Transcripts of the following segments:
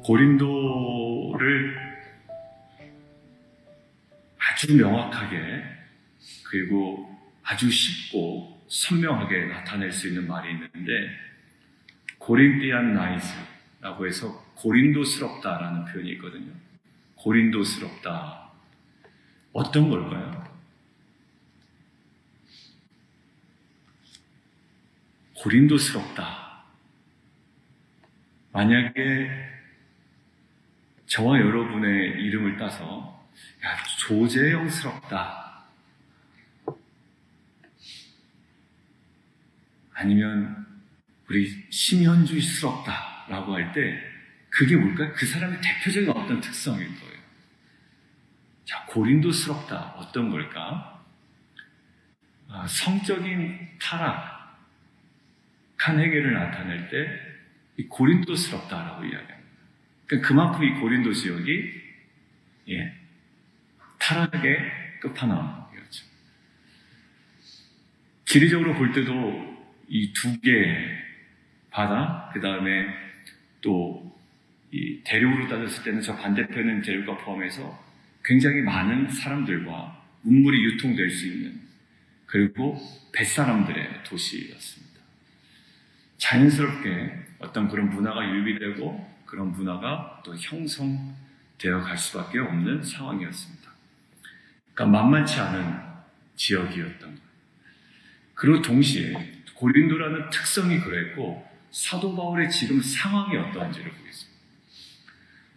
고린도를 아주 명확하게 그리고 아주 쉽고 선명하게 나타낼 수 있는 말이 있는데 고린디안 나이즈라고 해서 고린도스럽다라는 표현이 있거든요. 고린도스럽다. 어떤 걸까요? 고린도스럽다. 만약에 저와 여러분의 이름을 따서 조재영스럽다. 아니면 우리 심현주스럽다 라고 할 때 그게 뭘까요? 그 사람의 대표적인 어떤 특성일 거예요. 자, 고린도스럽다. 어떤 걸까? 성적인 타락한 행위를 나타낼 때 이 고린도스럽다라고 이야기합니다. 그러니까 그만큼 이 고린도 지역이 타락의 끝판왕이었죠. 지리적으로 볼 때도 이 두 개의 바다, 그 다음에 또 이 대륙으로 따졌을 때는 저 반대편은 대륙과 포함해서 굉장히 많은 사람들과 문물이 유통될 수 있는 그리고 뱃사람들의 도시였습니다. 자연스럽게 어떤 그런 문화가 유입되고 그런 문화가 또 형성되어 갈 수밖에 없는 상황이었습니다. 그러니까 만만치 않은 지역이었던 거예요. 그리고 동시에 고린도라는 특성이 그랬고 사도 바울의 지금 상황이 어떠한지를 보겠습니다.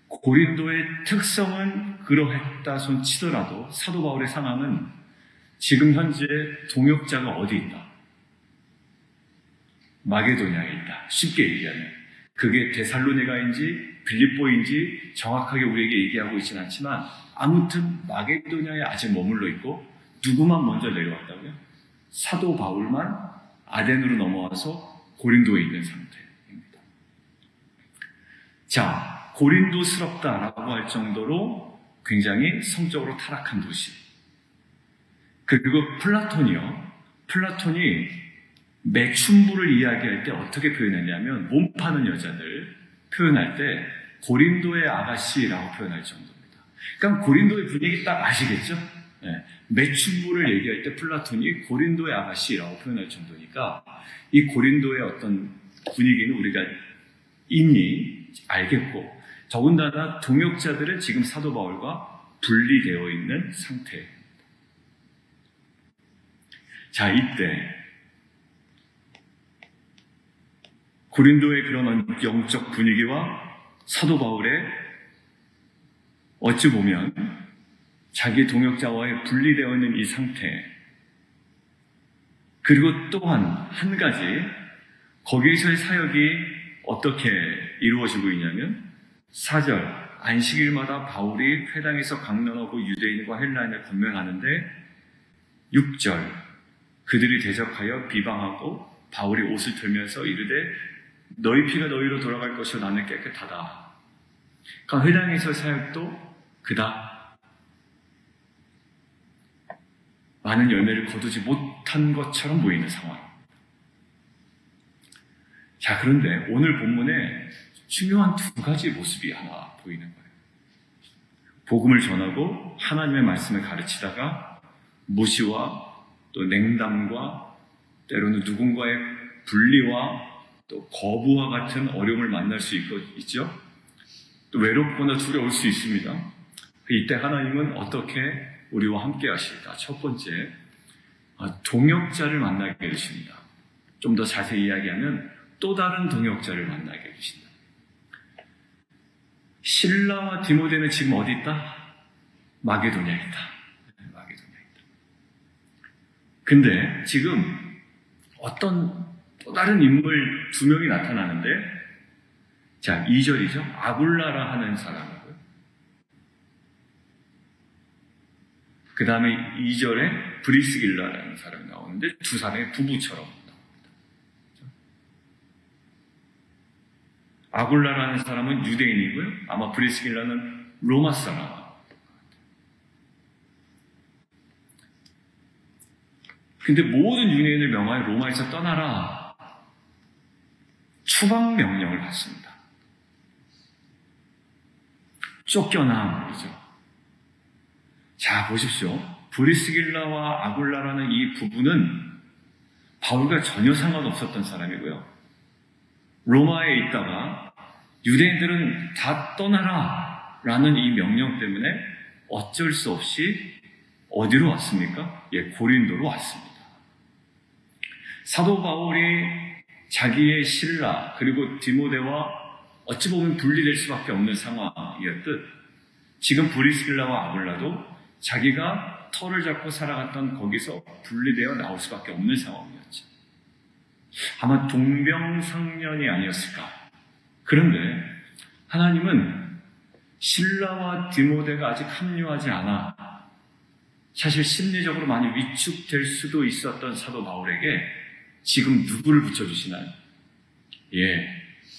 고린도의 특성은 그러했다 손 치더라도 사도 바울의 상황은 지금 현재 동역자가 어디 있다? 마게도냐에 있다. 쉽게 얘기하면 그게 데살로니가인지 빌립보인지 정확하게 우리에게 얘기하고 있지는 않지만 아무튼 마게도냐에 아직 머물러 있고 누구만 먼저 내려왔다고요? 사도 바울만 아덴으로 넘어와서 고린도에 있는 상태입니다. 자, 고린도스럽다라고 할 정도로 굉장히 성적으로 타락한 도시. 그리고 플라톤이 매춘부를 이야기할 때 어떻게 표현했냐면 몸 파는 여자들 표현할 때 고린도의 아가씨라고 표현할 정도입니다. 그러니까 고린도의 분위기 딱 아시겠죠? 매춘부를 얘기할 때 플라톤이 고린도의 아가씨라고 표현할 정도니까 이 고린도의 어떤 분위기는 우리가 이미 알겠고 더군다나 동역자들은 지금 사도 바울과 분리되어 있는 상태입니다. 자, 이때 고린도의 그런 영적 분위기와 사도 바울의 어찌 보면 자기 동역자와의 분리되어 있는 이 상태, 그리고 또한 한 가지 거기에서의 사역이 어떻게 이루어지고 있냐면 4절 안식일마다 바울이 회당에서 강론하고 유대인과 헬라인을 권면하는데 6절 그들이 대적하여 비방하고 바울이 옷을 들면서 이르되 너희 피가 너희로 돌아갈 것이요 나는 깨끗하다. 그러니까 회당에서 사역도 그닥 많은 열매를 거두지 못한 것처럼 보이는 상황. 자, 그런데 오늘 본문에 중요한 두 가지 모습이 하나 보이는 거예요. 복음을 전하고 하나님의 말씀을 가르치다가 무시와 또 냉담과 때로는 누군가의 분리와 또 거부와 같은 어려움을 만날 수 있죠. 또 외롭거나 두려울 수 있습니다. 이때 하나님은 어떻게 우리와 함께 하실까? 첫 번째, 동역자를 만나게 해주십니다. 좀 더 자세히 이야기하면 또 다른 동역자를 만나게 해주신다. 실라와 디모데는 지금 어디 있다? 마게도냐에 있다. 마게도냐에 있다. 근데 지금 어떤 또 다른 인물 두 명이 나타나는데, 자, 2절이죠. 아굴라라 하는 사람이고요. 그 다음에 2절에 브리스길라라는 사람이 나오는데 두 사람이 부부처럼 나옵니다. 아굴라라는 사람은 유대인이고요. 아마 브리스길라는 로마 사람. 근데 모든 유대인을 명하여 로마에서 떠나라. 추방 명령을 받습니다. 쫓겨남이죠. 자, 보십시오. 브리스길라와 아굴라라는 이 부부는 바울과 전혀 상관없었던 사람이고요. 로마에 있다가 유대인들은 다 떠나라 라는 이 명령 때문에 어쩔 수 없이 어디로 왔습니까? 고린도로 왔습니다. 사도 바울이 자기의 신라 그리고 디모데와 어찌 보면 분리될 수밖에 없는 상황이었듯 지금 브리스길라와 아굴라도 자기가 터를 잡고 살아갔던 거기서 분리되어 나올 수밖에 없는 상황이었죠. 아마 동병상련이 아니었을까. 그런데 하나님은 신라와 디모데가 아직 합류하지 않아 사실 심리적으로 많이 위축될 수도 있었던 사도 바울에게 지금 누구를 붙여주시나요?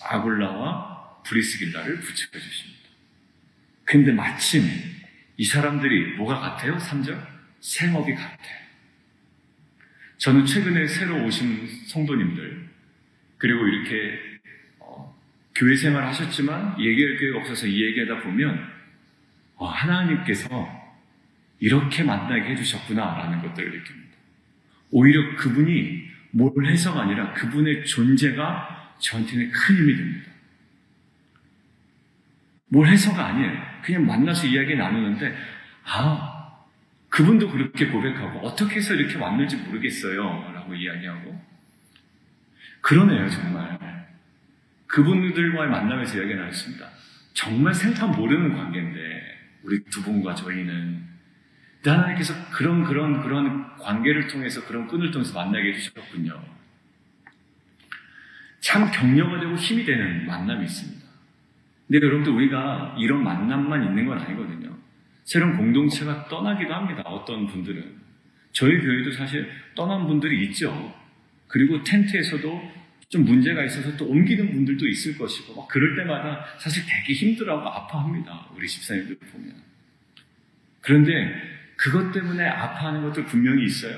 아굴라와 브리스길라를 붙여주십니다. 근데 마침 이 사람들이 뭐가 같아요? 3절? 생업이 같아요. 저는 최근에 새로 오신 성도님들 그리고 이렇게 교회 생활 하셨지만 얘기할 기회가 없어서 이 얘기하다 보면 하나님께서 이렇게 만나게 해주셨구나 라는 것들을 느낍니다. 오히려 그분이 뭘 해서가 아니라 그분의 존재가 저한테는 큰 힘이 됩니다. 뭘 해서가 아니에요. 그냥 만나서 이야기 나누는데 그분도 그렇게 고백하고 어떻게 해서 이렇게 왔는지 모르겠어요 라고 이야기하고 그러네요. 정말 그분들과의 만남에서 이야기 나눴습니다. 정말 생판 모르는 관계인데 우리 두 분과 저희는 하나님께서 그런 관계를 통해서 그런 끈을 통해서 만나게 해주셨군요. 참 격려가 되고 힘이 되는 만남이 있습니다. 근데 여러분들 우리가 이런 만남만 있는 건 아니거든요. 새로운 공동체가 떠나기도 합니다. 어떤 분들은. 저희 교회도 사실 떠난 분들이 있죠. 그리고 텐트에서도 좀 문제가 있어서 또 옮기는 분들도 있을 것이고 막 그럴 때마다 사실 되게 힘들어하고 아파합니다. 우리 집사님들 보면. 그런데 그것 때문에 아파하는 것들 분명히 있어요.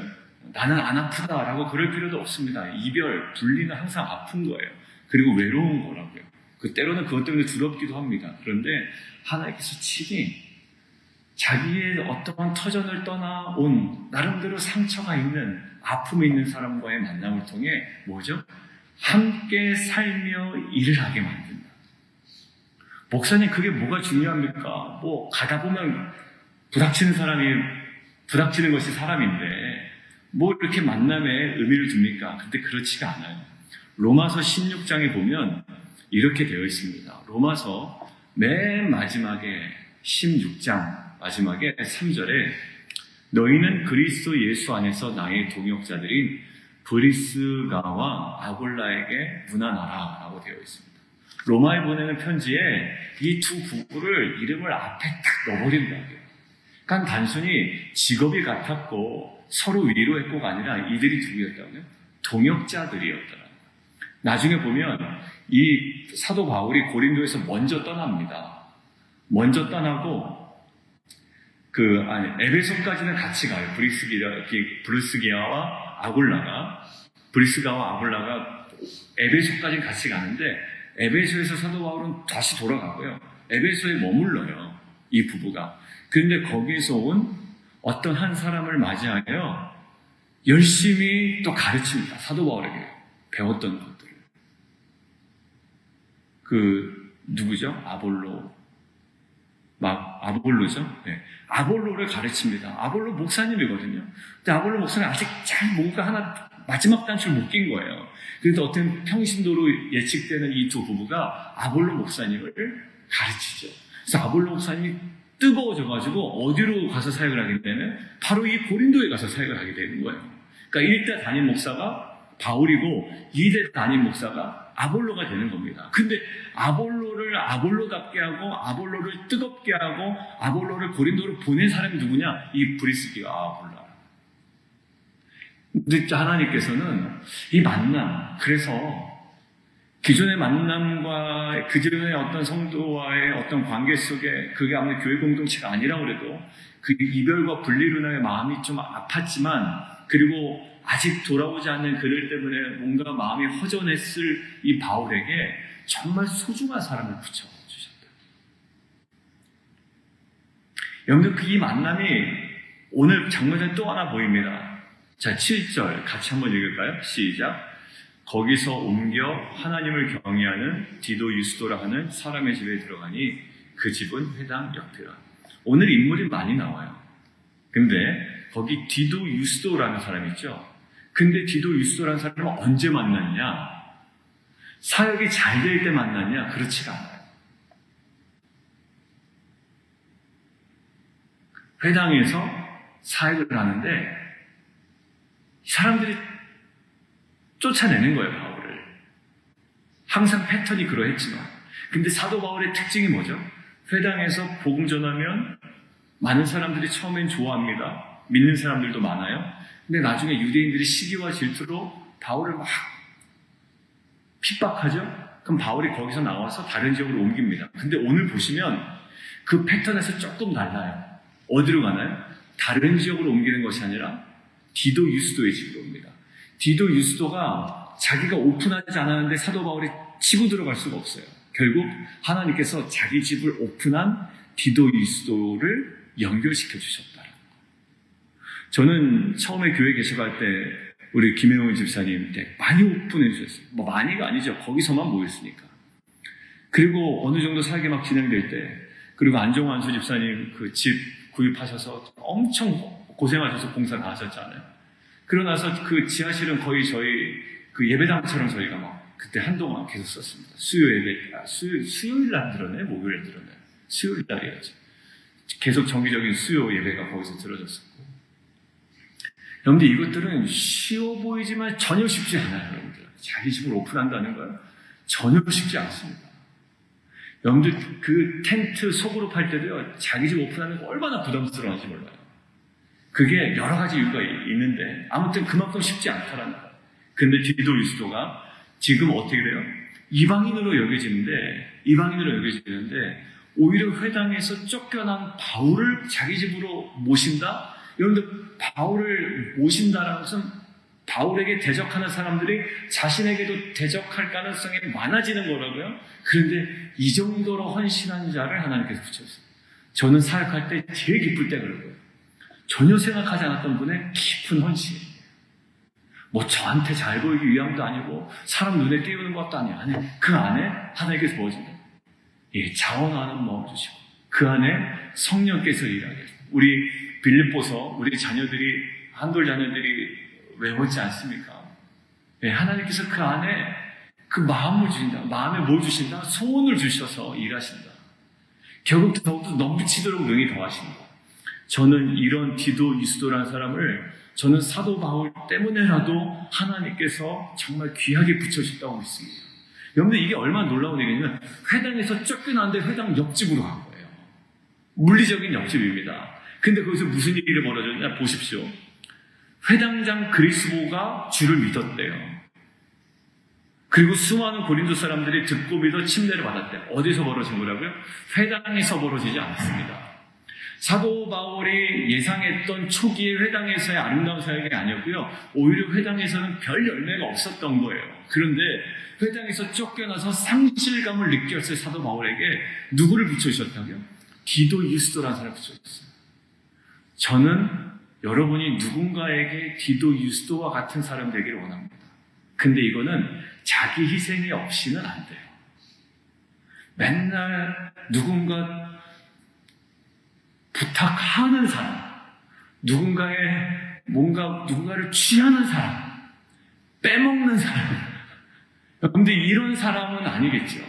나는 안 아프다라고 그럴 필요도 없습니다. 이별, 분리는 항상 아픈 거예요. 그리고 외로운 거라고요. 때로는 그것 때문에 두렵기도 합니다. 그런데 하나님께서 친히 자기의 어떠한 터전을 떠나온 나름대로 상처가 있는 아픔이 있는 사람과의 만남을 통해 뭐죠? 함께 살며 일을 하게 만든다. 목사님 그게 뭐가 중요합니까? 가다 보면 부닥치는 사람이 부닥치는 것이 사람인데 이렇게 만남에 의미를 둡니까? 근데 그렇지가 않아요. 로마서 16장에 보면 이렇게 되어 있습니다. 로마서 맨 마지막에 16장 마지막에 3절에 너희는 그리스도 예수 안에서 나의 동역자들인 브리스가와 아굴라에게 문안하라 라고 되어 있습니다. 로마에 보내는 편지에 이 두 부부를 이름을 앞에 딱 넣어버린다고요. 그러니까 단순히 직업이 같았고 서로 위로했고가 아니라 이들이 누구였다고요? 동역자들이었더라. 나중에 보면 이 사도 바울이 고린도에서 먼저 떠납니다. 먼저 떠나고 에베소까지는 같이 가요. 브리스가와 아굴라가 에베소까지는 같이 가는데 에베소에서 사도 바울은 다시 돌아가고요. 에베소에 머물러요. 이 부부가. 그런데 거기에서 온 어떤 한 사람을 맞이하여 열심히 또 가르칩니다. 사도 바울에게 배웠던 것들을. 누구죠? 아볼로죠? 네. 아볼로를 가르칩니다. 아볼로 목사님이거든요. 근데 아볼로 목사님 아직 잘 뭔가 하나 마지막 단추를 못 낀 거예요. 그런데 어떤 평신도로 예측되는 이 두 부부가 아볼로 목사님을 가르치죠. 그래서 아볼로 목사님이 뜨거워져가지고 어디로 가서 사역을 하게 되면 바로 이 고린도에 가서 사역을 하게 되는 거예요. 그러니까 1대 담임 목사가 바울이고 2대 담임 목사가 아볼로가 되는 겁니다. 근데 아볼로를 아볼로답게 하고 아볼로를 뜨겁게 하고 아볼로를 고린도로 보낸 사람이 누구냐? 이 브리스기와 아볼라. 근데 하나님께서는 이 만남, 그래서 기존의 만남과 그전의 어떤 성도와의 어떤 관계 속에 그게 아무리 교회 공동체가 아니라고 그래도 그 이별과 분리로 인해 마음이 좀 아팠지만 그리고 아직 돌아오지 않는 그들 때문에 뭔가 마음이 허전했을 이 바울에게 정말 소중한 사람을 붙여주셨다. 여러분들 이 만남이 오늘 장면에 또 하나 보입니다. 자, 7절 같이 한번 읽을까요? 시작. 거기서 옮겨 하나님을 경외하는 디도 유스도라 하는 사람의 집에 들어가니 그 집은 회당 옆이라. 오늘 인물이 많이 나와요. 근데 거기 디도 유스도라는 사람이 있죠. 근데 디도 유스도라는 사람은 언제 만났냐? 사역이 잘 될 때 만났냐? 그렇지가 않아요. 회당에서 사역을 하는데 사람들이 쫓아내는 거예요, 바울을. 항상 패턴이 그러했지만. 근데 사도 바울의 특징이 뭐죠? 회당에서 복음 전하면 많은 사람들이 처음엔 좋아합니다. 믿는 사람들도 많아요. 근데 나중에 유대인들이 시기와 질투로 바울을 막 핍박하죠? 그럼 바울이 거기서 나와서 다른 지역으로 옮깁니다. 근데 오늘 보시면 그 패턴에서 조금 달라요. 어디로 가나요? 다른 지역으로 옮기는 것이 아니라 디도 유스도의 집으로 옵니다. 디도 유스도가 자기가 오픈하지 않았는데 사도 바울이 치고 들어갈 수가 없어요. 결국 하나님께서 자기 집을 오픈한 디도 유스도를 연결시켜 주셨다. 저는 처음에 교회 개척할 때 우리 김혜원 집사님 때 많이 오픈해 주셨어요. 뭐 많이가 아니죠. 거기서만 모였으니까. 그리고 어느 정도 사역이 막 진행될 때, 그리고 안정환 수 집사님 그 집 구입하셔서 엄청 고생하셔서 공사 다 하셨잖아요. 그러고 나서 그 지하실은 거의 저희 그 예배당처럼 저희가 막 그때 한동안 계속 썼습니다. 수요 예배, 수요일 날 들었네? 목요일 들었네? 수요일 날이었죠. 계속 정기적인 수요 예배가 거기서 들어졌었고. 여러분들 이것들은 쉬워 보이지만 전혀 쉽지 않아요, 여러분들. 자기 집을 오픈한다는 건 전혀 쉽지 않습니다. 여러분들 그 텐트 속으로 팔 때도요, 자기 집 오픈하는 거 얼마나 부담스러운지 몰라요. 그게 여러 가지 이유가 있는데 아무튼 그만큼 쉽지 않다라는 거예요. 근데 디도 유스도가 지금 어떻게 돼요? 이방인으로 여겨지는데 오히려 회당에서 쫓겨난 바울을 자기 집으로 모신다? 여러분들 바울을 모신다라는 것은 바울에게 대적하는 사람들이 자신에게도 대적할 가능성이 많아지는 거라고요. 그런데 이 정도로 헌신한 자를 하나님께서 붙였어요. 저는 사역할 때 제일 기쁠 때 그런 거예요. 전혀 생각하지 않았던 분의 깊은 헌신. 뭐 저한테 잘 보이기 위함도 아니고 사람 눈에 띄우는 것도 아니에요. 그 안에 하나님께서 보여준다. 예, 자원하는 마음 주시고 그 안에 성령께서 일하게 해요. 우리 빌립보서 우리 자녀들이 한돌 자녀들이 외웠지 않습니까? 예, 하나님께서 그 안에 그 마음을 주신다. 마음에 뭘 주신다? 소원을 주셔서 일하신다. 결국 더욱더 넘치도록 능히 더하신다. 저는 이런 디도 유스도라는 사람을 저는 사도 바울 때문에라도 하나님께서 정말 귀하게 붙여주셨다고 믿습니다. 여러분들 이게 얼마나 놀라운 얘기냐면 회당에서 쫓겨났는데 회당 옆집으로 간 거예요. 물리적인 옆집입니다. 근데 거기서 무슨 일이 벌어졌냐 보십시오. 회당장 그리스도가 주를 믿었대요. 그리고 수많은 고린도 사람들이 듣고 믿어 침례를 받았대요. 어디서 벌어진 거라고요? 회당에서 벌어지지 않았습니다. 사도 바울이 예상했던 초기의 회당에서의 아름다운 사역이 아니었고요. 오히려 회당에서는 별 열매가 없었던 거예요. 그런데 회당에서 쫓겨나서 상실감을 느꼈어요. 사도 바울에게 누구를 붙여주셨다고요? 디도 유스도라는 사람을 붙여주셨어요. 저는 여러분이 누군가에게 디도 유스도와 같은 사람 되기를 원합니다. 근데 이거는 자기 희생이 없이는 안 돼요. 맨날 부탁하는 사람, 누군가를 취하는 사람, 빼먹는 사람. 근데 이런 사람은 아니겠죠.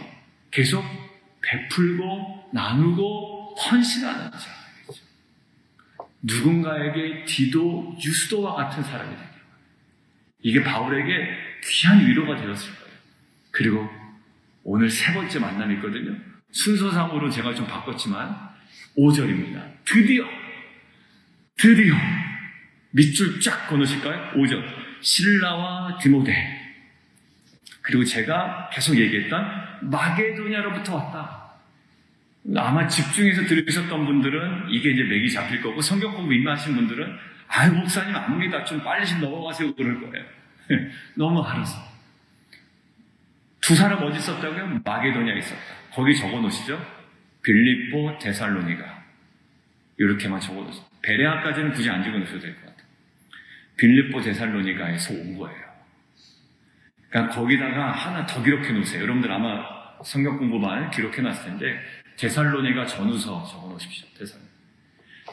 계속 베풀고 나누고 헌신하는 자이겠죠. 누군가에게 디도 유스도와 같은 사람이 되길 바랍니다. 이게 바울에게 귀한 위로가 되었을 거예요. 그리고 오늘 세 번째 만남이 있거든요. 순서상으로 제가 좀 바꿨지만 5절입니다. 드디어 밑줄 쫙 거놓으실까요? 5절 실라와 디모데 그리고 제가 계속 얘기했던 마게도냐로부터 왔다. 아마 집중해서 들으셨던 분들은 이게 이제 맥이 잡힐 거고 성경 공부 임하신 분들은 아유 목사님 압니다. 좀 빨리 좀 넘어가세요 그럴 거예요. 너무 알아서 두 사람 어디 있었다고요? 마게도냐에 있었다. 거기 적어놓으시죠. 빌립보, 데살로니가. 이렇게만 적어뒀어요. 베레아까지는 굳이 안 적어놓으셔도 될 것 같아요. 빌립보 데살로니가에서 온 거예요. 그러니까 거기다가 하나 더 기록해 놓으세요. 여러분들 아마 성경 공부만 기록해 놨을 텐데 데살로니가 전후서 적어 놓으십시오.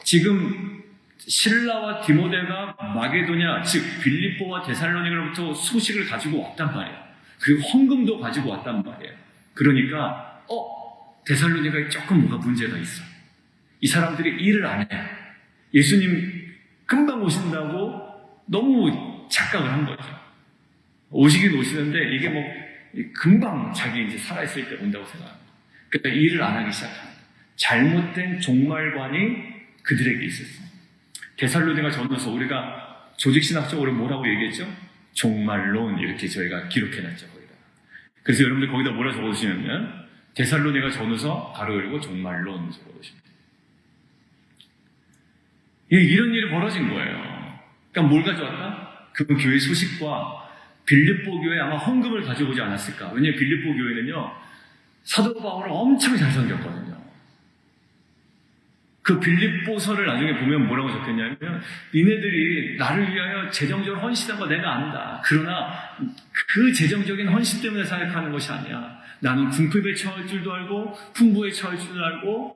지금 실라와 디모데가 마게도냐, 즉 빌립보와 데살로니가로부터 소식을 가지고 왔단 말이에요. 그리고 헌금도 가지고 왔단 말이에요. 그러니까 데살로니가에 조금 뭐가 문제가 있어. 이 사람들이 일을 안 해요. 예수님 금방 오신다고 너무 착각을 한 거죠. 오시긴 오시는데 이게 뭐 금방 자기 이제 살아있을 때 온다고 생각합니다. 그러니까 일을 안 하기 시작합니다. 잘못된 종말관이 그들에게 있었어요. 데살로니가 전후서 우리가 조직신학적으로 뭐라고 얘기했죠? 종말론 이렇게 저희가 기록해놨죠. 거기다. 그래서 여러분들 거기다 뭐라 적어두시면 데살로니가 전후서 가로 열고 종말론 적어두시면 이런 일이 벌어진 거예요. 그러니까 뭘 가져왔다? 그 교회 소식과 빌립보 교회 아마 헌금을 가져오지 않았을까? 왜냐하면 빌립보 교회는요 사도 바울을 엄청 잘 섬겼거든요. 그 빌립보서를 나중에 보면 뭐라고 적혔냐면 니네들이 나를 위하여 재정적으로 헌신한 거 내가 안다. 그러나 그 재정적인 헌신 때문에 사역하는 것이 아니야. 나는 궁핍에 처할 줄도 알고 풍부에 처할 줄도 알고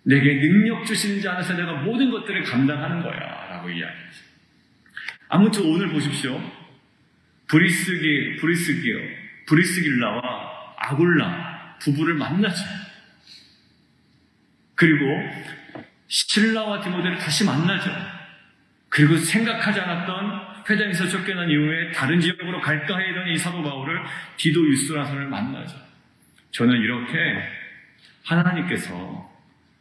내게 능력 주시는 자 안에서 내가 모든 것들을 감당하는 거야 라고 이야기했어요. 아무튼 오늘 보십시오. 브리스길라와 아굴라 부부를 만나죠. 그리고 실라와 디모데를 다시 만나죠. 그리고 생각하지 않았던 회당에서 쫓겨난 이후에 다른 지역으로 갈까 하던 이 사도 바울을 디도 유스라는 사람을 만나죠. 저는 이렇게 하나님께서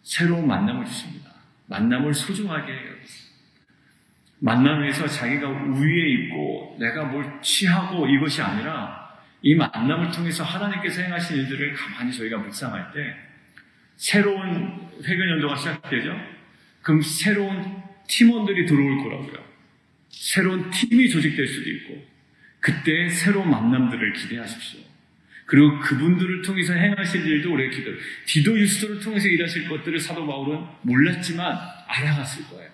새로운 만남을 주십니다. 만남을 소중하게 여기세요. 만남에서 자기가 우위에 있고 내가 뭘 취하고 이것이 아니라 이 만남을 통해서 하나님께서 행하신 일들을 가만히 저희가 묵상할 때 새로운 회견연도가 시작되죠. 그럼 새로운 팀원들이 들어올 거라고요. 새로운 팀이 조직될 수도 있고 그때 새로운 만남들을 기대하십시오. 그리고 그분들을 통해서 행하실 일도 우리가 기대해요. 디도 유스도를 통해서 일하실 것들을 사도 바울은 몰랐지만 알아갔을 거예요.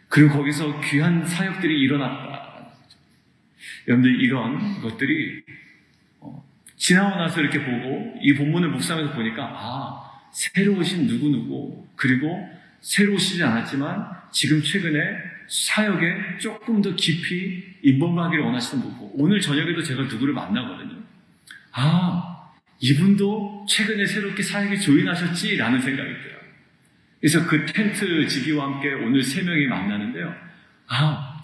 그리고 거기서 귀한 사역들이 일어났다. 여러분들 이런 것들이 지나고 나서 이렇게 보고 이 본문을 묵상해서 보니까 새로 오신 누구누구 그리고 새로 오시지 않았지만 지금 최근에 사역에 조금 더 깊이 인volve하기를 원하시는 분이고 오늘 저녁에도 제가 누구를 만나거든요. 이분도 최근에 새롭게 사역에 조인하셨지라는 생각이 들어요. 그래서 그 텐트 지기와 함께 오늘 3명이 만나는데요.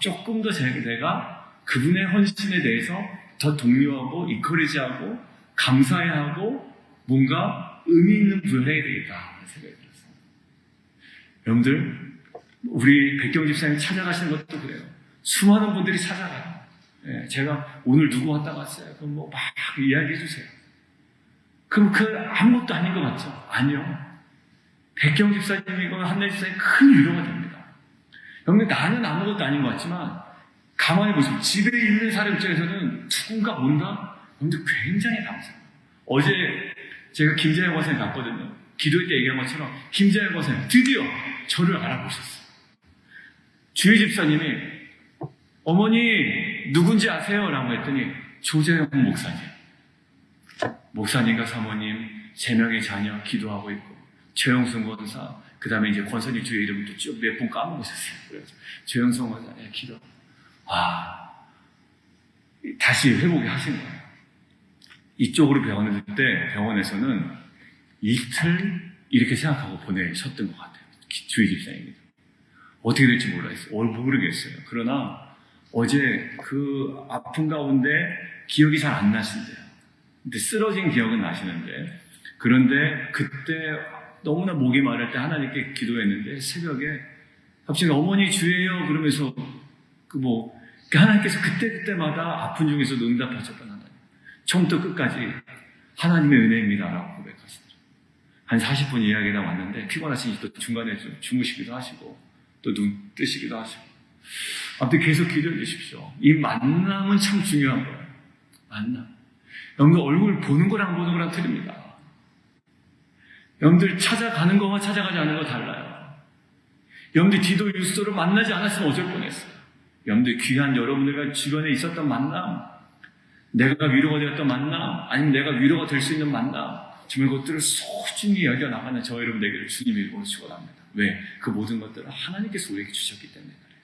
조금 더 내가 그분의 헌신에 대해서 더 독려하고 이커리지하고 감사해하고 뭔가 의미 있는 부여를 해야 되겠다 하는 생각이 들었어요. 여러분들 우리 백경 집사님 찾아가시는 것도 그래요. 수많은 분들이 찾아가요. 제가 오늘 누구 왔다 갔어요. 그럼 막 이야기해 주세요. 그럼 아무것도 아닌 것 같죠? 아니요. 백경 집사님이거나 한나 집사님 큰 위로가 됩니다. 여러분 나는 아무것도 아닌 것 같지만 가만히 보시면 집에 있는 사람 입장에서는 누군가 온다? 여러분들 굉장히 감사해요. 어제 제가 김재현 권사님 갔거든요. 기도회 때 얘기한 것처럼 김재현 권사님 드디어 저를 알아보셨어요. 주희 집사님이 어머니 누군지 아세요? 라고 했더니 조재영 목사님. 목사님과 사모님 3명의 자녀 기도하고 있고 최영순 권사 그 다음에 이제 권사님 주의 이름도 쭉 몇 분 까먹으셨어요. 그래서 최영순 권사 기도. 다시 회복이 하신 거예요. 이쪽으로 병원을 때 병원에서는 이틀 이렇게 생각하고 보내셨던 것 같아요. 주의 집사님이. 어떻게 될지 모르겠어요. 그러나 어제 그 아픈 가운데 기억이 잘 안 나신대요. 근데 쓰러진 기억은 나시는데 그런데 그때 너무나 목이 마를 때 하나님께 기도했는데 새벽에 갑자기 어머니 주예요 그러면서 하나님께서 그때마다 아픈 중에서도 응답하셨던 하나님. 처음부터 끝까지 하나님의 은혜입니다라고 고백하시더라고요. 한 40분 이야기가 왔는데 피곤하시니 또 중간에 좀 주무시기도 하시고 또 눈 뜨시기도 하시고 아무튼 계속 기도해 주십시오. 이 만남은 참 중요한 거예요. 만남. 여러분들 얼굴 보는 거랑 보는 거랑 틀립니다. 여러분들 찾아가는 거와 찾아가지 않는 거 달라요. 여러분들 디도 유스도를 만나지 않았으면 어쩔 뻔했어요. 여러분들 귀한 여러분들과 주변에 있었던 만남, 내가 위로가 되었던 만남, 아니면 내가 위로가 될 수 있는 만남, 정말 그것들을 소중히 여겨나가는 저 여러분에게 주님이 원수고랍니다. 왜? 그 모든 것들을 하나님께서 우리에게 주셨기 때문에 그래요.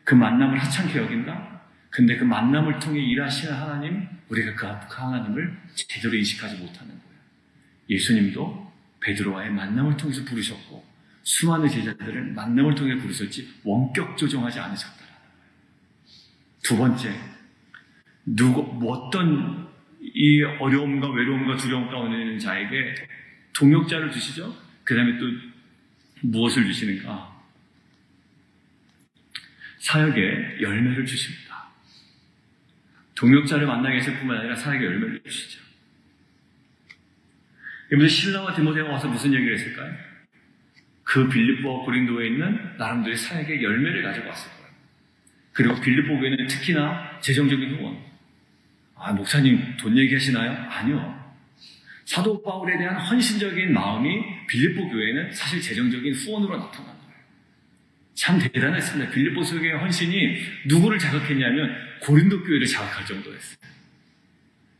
그 만남을 하찮게 여긴다? 근데 그 만남을 통해 일하시는 하나님, 우리가 그 하나님을 제대로 인식하지 못하는 거예요. 예수님도 베드로와의 만남을 통해서 부르셨고 수많은 제자들을 만남을 통해 부르셨지 원격 조정하지 않으셨다라는 거예요. 두 번째, 어떤 이 어려움과 외로움과 두려움 가운데 있는 자에게 동역자를 주시죠? 그 다음에 또 무엇을 주시는가? 사역의 열매를 주십니다. 동역자를 만나게 했을 뿐만 아니라 사역의 열매를 주시죠. 여러분들 신라와 디모데가 와서 무슨 얘기를 했을까요? 그 빌립보와 고린도에 있는 나름대로의 사역의 열매를 가지고 왔을 거예요. 그리고 빌립보 교회는 특히나 재정적인 후원. 목사님 돈 얘기하시나요? 아니요. 사도 바울에 대한 헌신적인 마음이 빌립보 교회는 사실 재정적인 후원으로 나타난 거예요. 참 대단했습니다. 빌립보 교회의 헌신이 누구를 자극했냐면 고린도 교회를 자극할 정도였어요.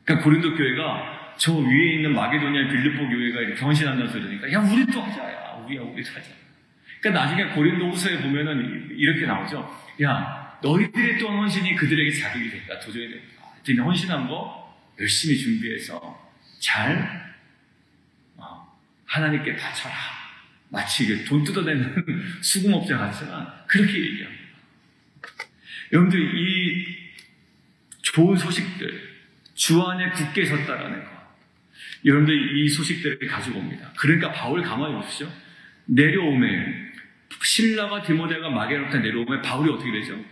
그러니까 고린도 교회가 저 위에 있는 마게도니아 빌립보 교회가 이렇게 헌신한다는 소리니까 야 우리도 하자. 우리도 하자. 그러니까 나중에 고린도 후서에 보면은 이렇게 나오죠. 야 너희들의 또한 헌신이 그들에게 자극이 됐다. 도전이 됐다. 하여튼 헌신한 거 열심히 준비해서 잘 하나님께 바쳐라. 마치 돈 뜯어내는 수금업자 같지만 그렇게 얘기합니다. 여러분들 이 좋은 소식들 주 안에 굳게 섰다라는 거 여러분들 이 소식들을 가지고 옵니다. 그러니까 바울 가만히 보시죠. 내려오면 신라와 디모데가 마게로부터 내려오면 바울이 어떻게 되죠?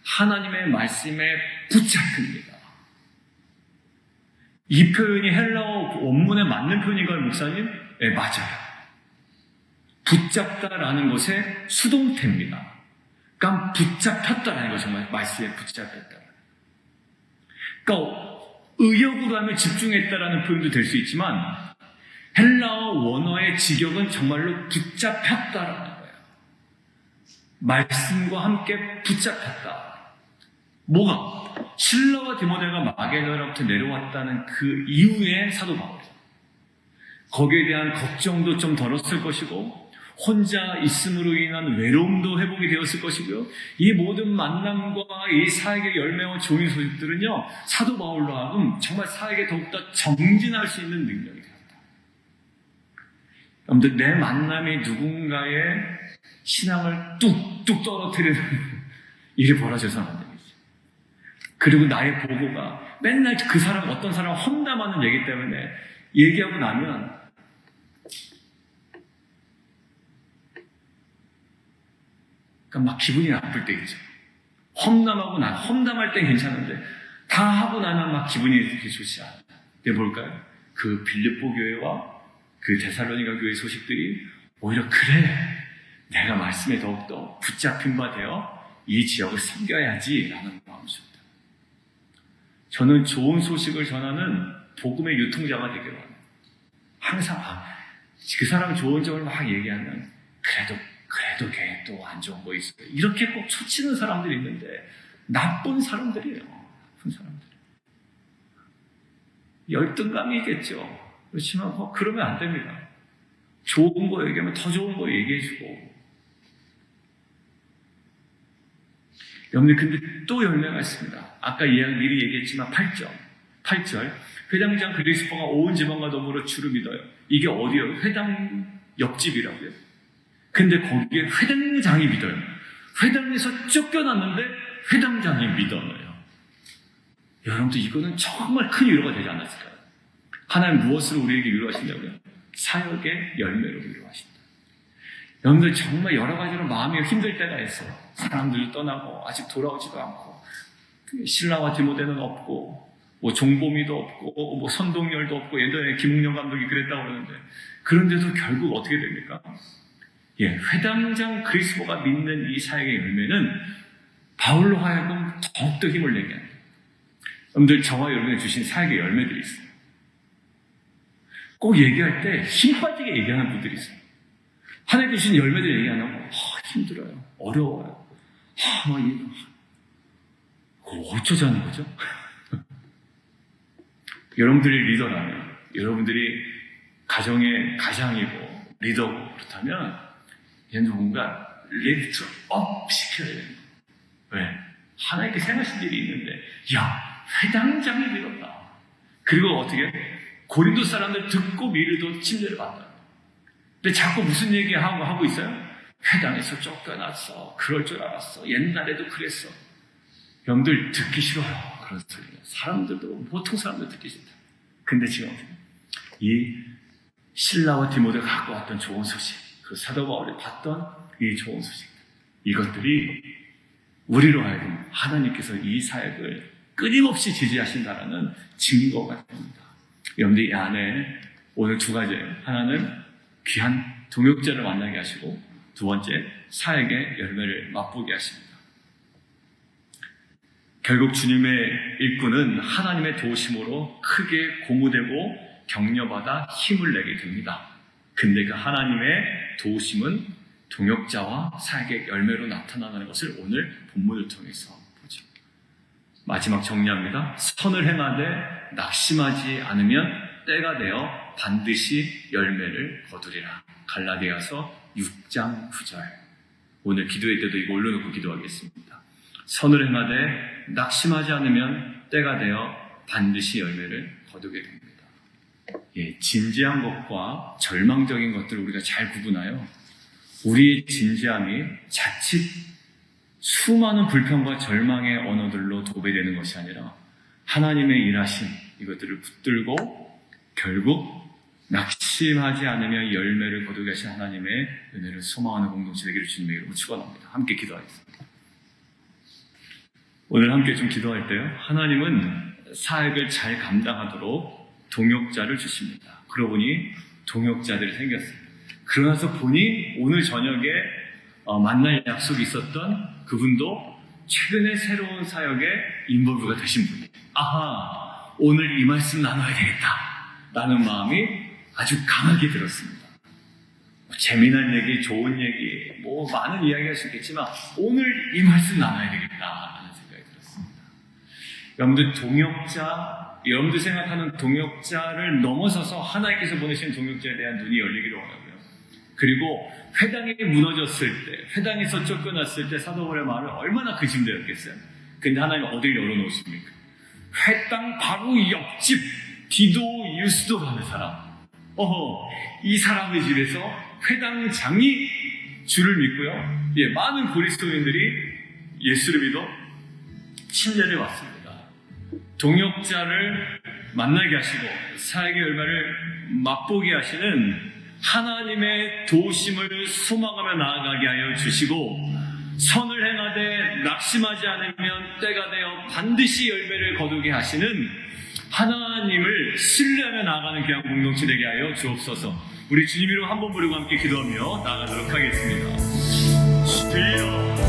하나님의 말씀에 붙잡힙니다. 이 표현이 헬라어 원문에 맞는 표현인가요, 목사님? 네, 맞아요. 붙잡다라는 것의 수동태입니다. 그러니까 붙잡혔다라는 거 정말 말씀에 붙잡혔다. 그러니까 의역으로 하면 집중했다라는 표현도 될 수 있지만 헬라어 원어의 직역은 정말로 붙잡혔다라는 거예요. 말씀과 함께 붙잡혔다. 뭐가? 신라와 디모데가 마게도냐로부터 내려왔다는 그 이후에 사도 바울이죠. 거기에 대한 걱정도 좀 덜었을 것이고 혼자 있음으로 인한 외로움도 회복이 되었을 것이고요. 이 모든 만남과 이 사역의 열매와 좋은 소식들은요. 사도 바울로 하여금 정말 사역에 더욱더 정진할 수 있는 능력이 되었다. 여러분들 내 만남이 누군가의 신앙을 뚝뚝 떨어뜨리는 일이 벌어져서는 안 됩니다. 그리고 나의 보고가 맨날 그 사람 어떤 사람 험담하는 얘기 때문에 얘기하고 나면 그러니까 막 기분이 나쁠 때 있죠. 험담할 땐 괜찮은데 다 하고 나면 막 기분이 그렇게 좋지 않아요. 근데 뭘까요? 그 빌립보 교회와 그 데살로니가 교회 소식들이 오히려 그래 내가 말씀에 더욱더 붙잡힌 바 되어 이 지역을 섬겨야지 라는 마음이었습니다. 저는 좋은 소식을 전하는 복음의 유통자가 되기를 원해요. 항상 그 사람 좋은 점을 막 얘기하면 그래도 걔 또 안 좋은 거 있어요. 이렇게 꼭 초치는 사람들이 있는데 나쁜 사람들이에요. 나쁜 사람들. 열등감이겠죠. 그렇지만 그러면 안 됩니다. 좋은 거 얘기하면 더 좋은 거 얘기해주고. 여러분들 근데 또 열매가 있습니다. 아까 미리 얘기했지만 8절 회당장 그리스도가 온 지방과 더불어 주를 믿어요. 이게 어디예요? 회당 옆집이라고요. 근데 거기에 회당장이 믿어요. 회당에서 쫓겨났는데 회당장이 믿어요. 여러분들 이거는 정말 큰 위로가 되지 않았을까요? 하나님 무엇으로 우리에게 위로하신다고요? 사역의 열매로 위로하신다. 여러분들 정말 여러 가지로 마음이 힘들 때가 있어요. 사람들도 떠나고 아직 돌아오지도 않고 신라와 디모데는 없고 뭐 종보미도 없고 뭐 선동열도 없고 예전에 김웅영 감독이 그랬다고 그러는데 그런데도 결국 어떻게 됩니까? 회당장 그리스도가 믿는 이 사역의 열매는 바울로 하여금 더욱더 힘을 내게 합니다. 여러분들 저와 여러분이 주신 사역의 열매들이 있어요. 꼭 얘기할 때 힘 빠지게 얘기하는 분들이 있어요. 하나님께 주신 열매들 얘기 안 하고 힘들어요, 어려워요, 어쩌자는 거죠? 여러분들이 리더라면, 여러분들이 가정의 가장이고 리더고 그렇다면 얘는 뭔가 리프트업 시켜야 되는 거예요. 왜? 하나님께 생각하신 일이 있는데, 야, 회당장이 되었다. 그리고 어떻게? 고린도 사람들 듣고 미르도 침례를 받다. 근데 자꾸 무슨 얘기하고 있어요? 회당에서 쫓겨났어. 그럴 줄 알았어. 옛날에도 그랬어. 여러분들 듣기 싫어요. 그런 소리. 사람들도, 보통 사람들 듣기 싫다. 근데 지금 이 실라와 디모데가 갖고 왔던 좋은 소식, 그 사도 바울이 봤던 이 좋은 소식, 이것들이 우리로 하여금 하나님께서 이 사역을 끊임없이 지지하신다라는 증거가 됩니다. 여러분들 이 안에 오늘 두 가지예요. 하나는 귀한 동역자를 만나게 하시고, 두 번째 사역의 열매를 맛보게 하십니다. 결국 주님의 일꾼은 하나님의 도우심으로 크게 고무되고 격려받아 힘을 내게 됩니다. 근데 그 하나님의 도우심은 동역자와 사역의 열매로 나타나는 것을 오늘 본문을 통해서 보죠. 마지막 정리합니다. 선을 행하되 낙심하지 않으면 때가 되어 반드시 열매를 거두리라. 갈라디아서 6장 9절. 오늘 기도회 때도 이거 올려놓고 기도하겠습니다. 선을 행하되 낙심하지 않으면 때가 되어 반드시 열매를 거두게 됩니다. 진지한 것과 절망적인 것들을 우리가 잘 구분하여 우리의 진지함이 자칫 수많은 불평과 절망의 언어들로 도배되는 것이 아니라 하나님의 일하심, 이것들을 붙들고 결국 낙심하지 않으며 열매를 거두게 하신 하나님의 은혜를 소망하는 공동체 되기를 주님의 이름으로 축원합니다. 함께 기도하겠습니다. 오늘 함께 좀 기도할 때요, 하나님은 사역을 잘 감당하도록 동역자를 주십니다. 그러고 보니 동역자들이 생겼어요. 그러나서 보니 오늘 저녁에 만날 약속이 있었던 그분도 최근에 새로운 사역에 인볼브가 되신 분이에요. 아하, 오늘 이 말씀 나눠야 되겠다 라는 마음이 아주 강하게 들었습니다. 재미난 얘기, 좋은 얘기, 많은 이야기 할 수 있겠지만 오늘 이 말씀 나눠야 되겠다 라는 생각이 들었습니다. 여러분들 동역자, 여러분들 생각하는 동역자를 넘어서서 하나님께서 보내신 동역자에 대한 눈이 열리기를 원하고요. 그리고 회당이 무너졌을 때, 회당에서 쫓겨났을 때 사도 바울의 마음이 얼마나 근심되었겠어요. 근데 하나님은 어딜 열어놓으십니까? 회당 바로 옆집 디도 유스도라는 사람. 이 사람의 집에서 회당장이 주를 믿고요. 많은 그리스도인들이 예수를 믿어 침례를 받습니다. 동역자를 만나게 하시고 사역의 열매를 맛보게 하시는 하나님의 도우심을 소망하며 나아가게 하여 주시고, 선을 행하되 낙심하지 않으면 때가 되어 반드시 열매를 거두게 하시는 하나님을 신뢰하며 나아가는 귀한 공동체 되게 하여 주옵소서. 우리 주님 이름 한번 부르고 함께 기도하며 나아가도록 하겠습니다. 주여